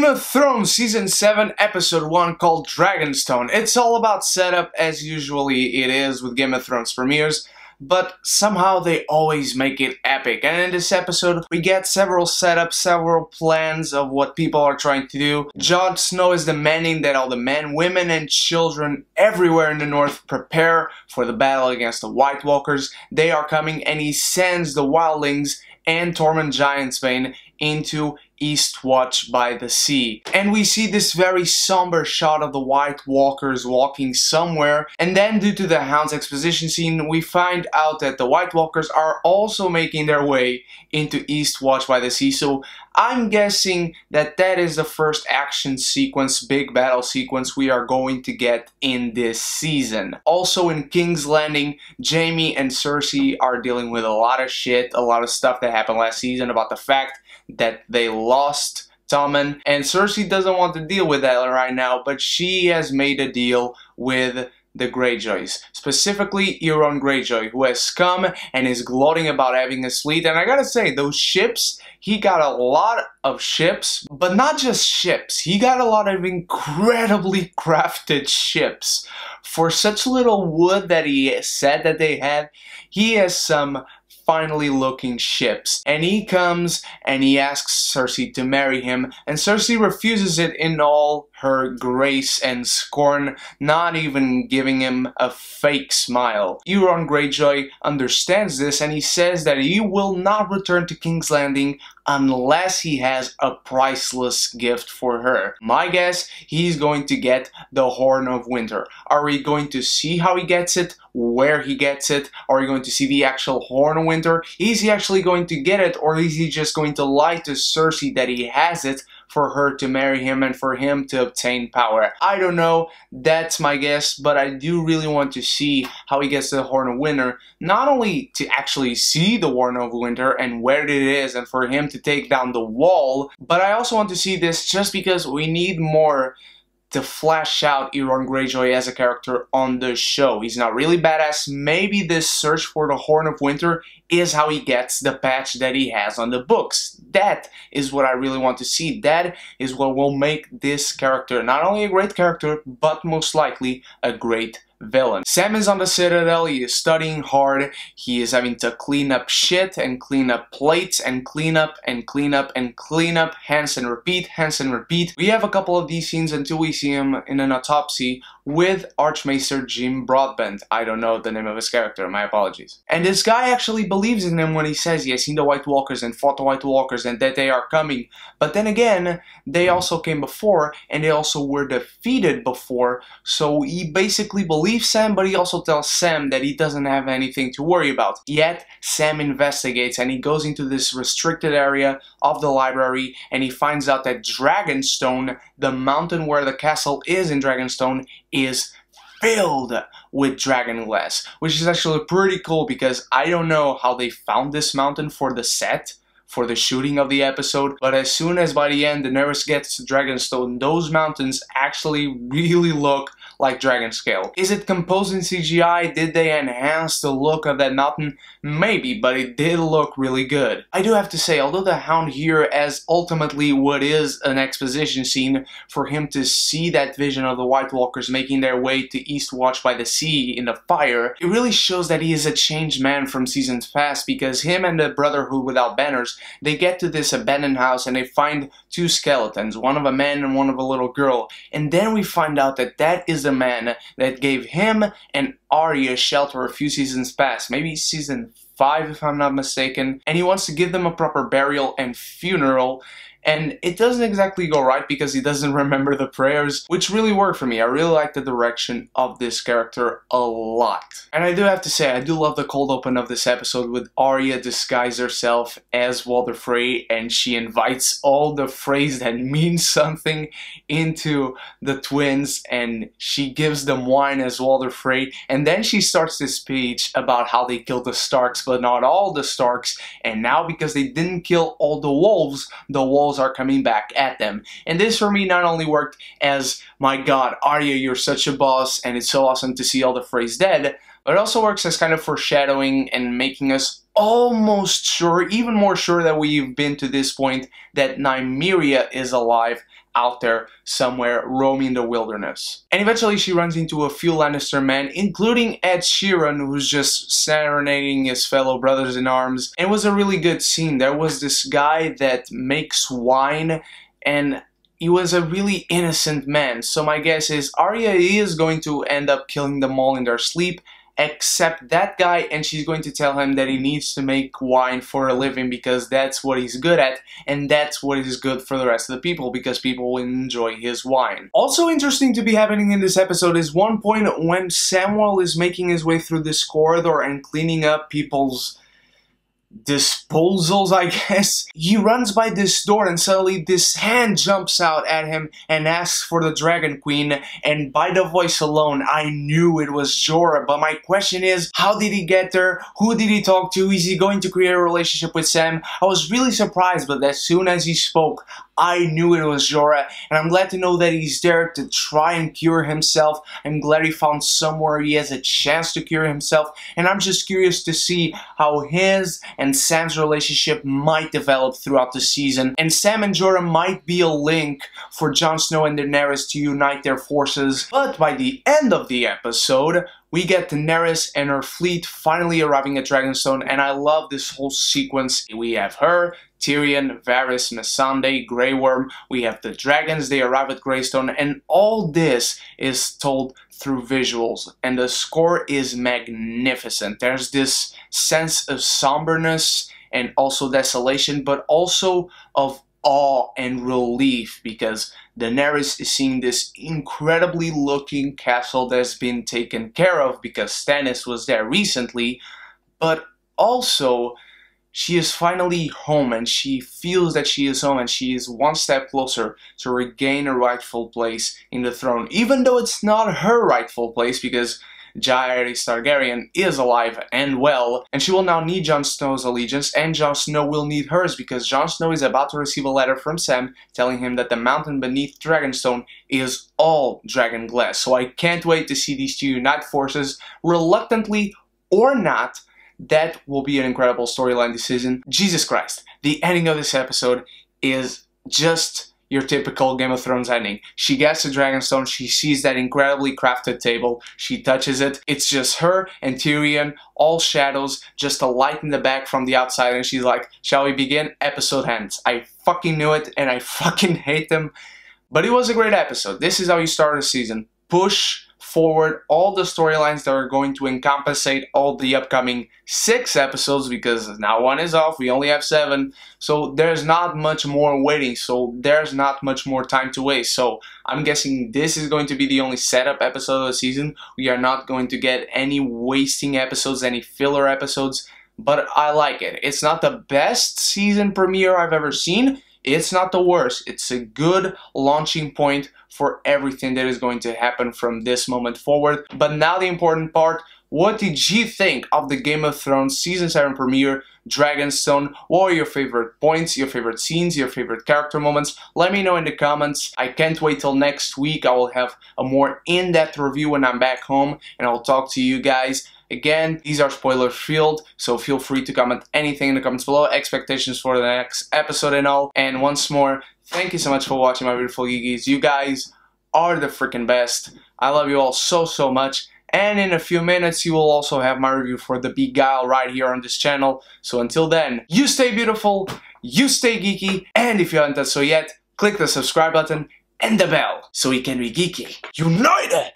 of Thrones Season 7 Episode 1 called Dragonstone. It's all about setup as usually it is with Game of Thrones premieres, but somehow they always make it epic. And in this episode we get several setups, several plans of what people are trying to do. Jon Snow is demanding that all the men, women and children everywhere in the north prepare for the battle against the White Walkers. They are coming, and he sends the wildlings and Tormund Giantsbane into Eastwatch by the Sea. And we see this very somber shot of the White Walkers walking somewhere, and then due to the Hound's exposition scene we find out that the White Walkers are also making their way into Eastwatch by the Sea. So I'm guessing that that is the first action sequence, big battle sequence we are going to get in this season. Also in King's Landing, Jaime and Cersei are dealing with a lot of shit, a lot of stuff that happened last season about the fact that they lost Tommen, and Cersei doesn't want to deal with that right now, but she has made a deal with the Greyjoys, specifically Euron Greyjoy, who has come and is gloating about having a fleet. And I gotta say, those ships, he got a lot of ships, but not just ships, he got a lot of incredibly crafted ships. For such little wood that he said that they had, he has some finally looking ships. And he comes and he asks Cersei to marry him, and Cersei refuses it in all her grace and scorn, not even giving him a fake smile. Euron Greyjoy understands this, and he says that he will not return to King's Landing unless he has a priceless gift for her. My guess, he's going to get the Horn of Winter. Are we going to see how he gets it? Where he gets it? Are we going to see the actual Horn of Winter? Is he actually going to get it, or is he just going to lie to Cersei that he has it for her to marry him and for him to obtain power? I don't know, that's my guess, but I do really want to see how he gets the Horn of Winter, not only to actually see the Horn of Winter and where it is and for him to take down the wall, but I also want to see this just because we need more to flesh out Euron Greyjoy as a character on the show. He's not really badass. Maybe this search for the Horn of Winter is how he gets the patch that he has on the books. That is what I really want to see. That is what will make this character not only a great character, but most likely a great villain. Sam is on the Citadel, he is studying hard, he is having to clean up shit and clean up plates and clean up and clean up and clean up, hence and repeat, hence and repeat. We have a couple of these scenes until we see him in an autopsy with Archmaester Jim Broadbent. I don't know the name of his character, my apologies. And this guy actually believes in him when he says he has seen the White Walkers and fought the White Walkers and that they are coming. But then again, they also came before and they also were defeated before, so he basically believes Sam, but he also tells Sam that he doesn't have anything to worry about. Yet, Sam investigates and he goes into this restricted area of the library and he finds out that Dragonstone, the mountain where the castle is in Dragonstone, is filled with dragon glass, which is actually pretty cool because I don't know how they found this mountain for the set, for the shooting of the episode, but as soon as by the end Daenerys gets to Dragonstone, those mountains actually really look like dragon scale. Is it composed in CGI? Did they enhance the look of that mountain? Maybe, but it did look really good. I do have to say, although the Hound here as ultimately what is an exposition scene, for him to see that vision of the White Walkers making their way to Eastwatch by the Sea in the fire, it really shows that he is a changed man from seasons past, because him and the Brotherhood Without Banners, they get to this abandoned house and they find two skeletons, one of a man and one of a little girl, and then we find out that that is the man that gave him and Arya shelter a few seasons past, maybe season 5 if I'm not mistaken, and he wants to give them a proper burial and funeral. And it doesn't exactly go right because he doesn't remember the prayers, which really worked for me. I really like the direction of this character a lot. And I do have to say, I do love the cold open of this episode with Arya disguised herself as Walder Frey, and she invites all the Freys that mean something into the twins, and she gives them wine as Walder Frey, and then she starts this speech about how they killed the Starks, but not all the Starks, and now because they didn't kill all the wolves are coming back at them. And this for me not only worked as, my god, Arya, you're such a boss and it's so awesome to see all the Freys dead, but it also works as kind of foreshadowing and making us almost sure, even more sure that we've been to this point, that Nymeria is alive out there somewhere roaming the wilderness. And eventually she runs into a few Lannister men, including Ed Sheeran, who's just serenading his fellow brothers in arms. And it was a really good scene. There was this guy that makes wine, and he was a really innocent man. So my guess is Arya is going to end up killing them all in their sleep, except that guy, and she's going to tell him that he needs to make wine for a living because that's what he's good at, and that's what is good for the rest of the people, because people will enjoy his wine. Also interesting to be happening in this episode is one point when Samuel is making his way through this corridor and cleaning up people's disposals, I guess. He runs by this door and suddenly this hand jumps out at him and asks for the Dragon Queen, and by the voice alone I knew it was Jorah. But my question is, how did he get there? Who did he talk to? Is he going to create a relationship with Sam? I was really surprised, but as soon as he spoke, I knew it was Jorah, and I'm glad to know that he's there to try and cure himself. I'm glad he found somewhere he has a chance to cure himself, and I'm just curious to see how his and Sam's relationship might develop throughout the season. And Sam and Jorah might be a link for Jon Snow and Daenerys to unite their forces. But by the end of the episode, we get Daenerys and her fleet finally arriving at Dragonstone, and I love this whole sequence. We have her, Tyrion, Varys, Missandei, Grey Worm, we have the dragons, they arrive at Greystone, and all this is told through visuals, and the score is magnificent. There's this sense of somberness and also desolation, but also of awe and relief, because Daenerys is seeing this incredibly looking castle that's been taken care of because Stannis was there recently, but also she is finally home, and she feels that she is home, and she is one step closer to regain a rightful place in the throne, even though it's not her rightful place, because Jaehaerys Targaryen is alive and well, and she will now need Jon Snow's allegiance, and Jon Snow will need hers, because Jon Snow is about to receive a letter from Sam telling him that the mountain beneath Dragonstone is all dragon glass. So I can't wait to see these two unite forces, reluctantly or not. That will be an incredible storyline this season. Jesus Christ, the ending of this episode is just your typical Game of Thrones ending. She gets to Dragonstone, she sees that incredibly crafted table, she touches it, it's just her and Tyrion, all shadows, just a light in the back from the outside, and she's like, shall we begin? Episode ends. I fucking knew it, and I fucking hate them. But it was a great episode. This is how you start a season. Push forward all the storylines that are going to encompassate all the upcoming 6 episodes, because now 1 is off, we only have 7, so there's not much more waiting, so there's not much more time to waste. So I'm guessing this is going to be the only setup episode of the season. We are not going to get any wasting episodes, any filler episodes, but I like it. It's not the best season premiere I've ever seen. It's not the worst. It's a good launching point for everything that is going to happen from this moment forward. But now the important part, what did you think of the Game of Thrones Season 7 premiere, Dragonstone? What are your favorite points, your favorite scenes, your favorite character moments? Let me know in the comments. I can't wait till next week. I will have a more in-depth review when I'm back home, and I'll talk to you guys. Again, these are spoiler filled, so feel free to comment anything in the comments below, expectations for the next episode and all. And once more, thank you so much for watching, my beautiful geekies. You guys are the freaking best. I love you all so much. And in a few minutes, you will also have my review for The Beguile right here on this channel. So until then, you stay beautiful, you stay geeky, and if you haven't done so yet, click the subscribe button and the bell so we can be geeky united!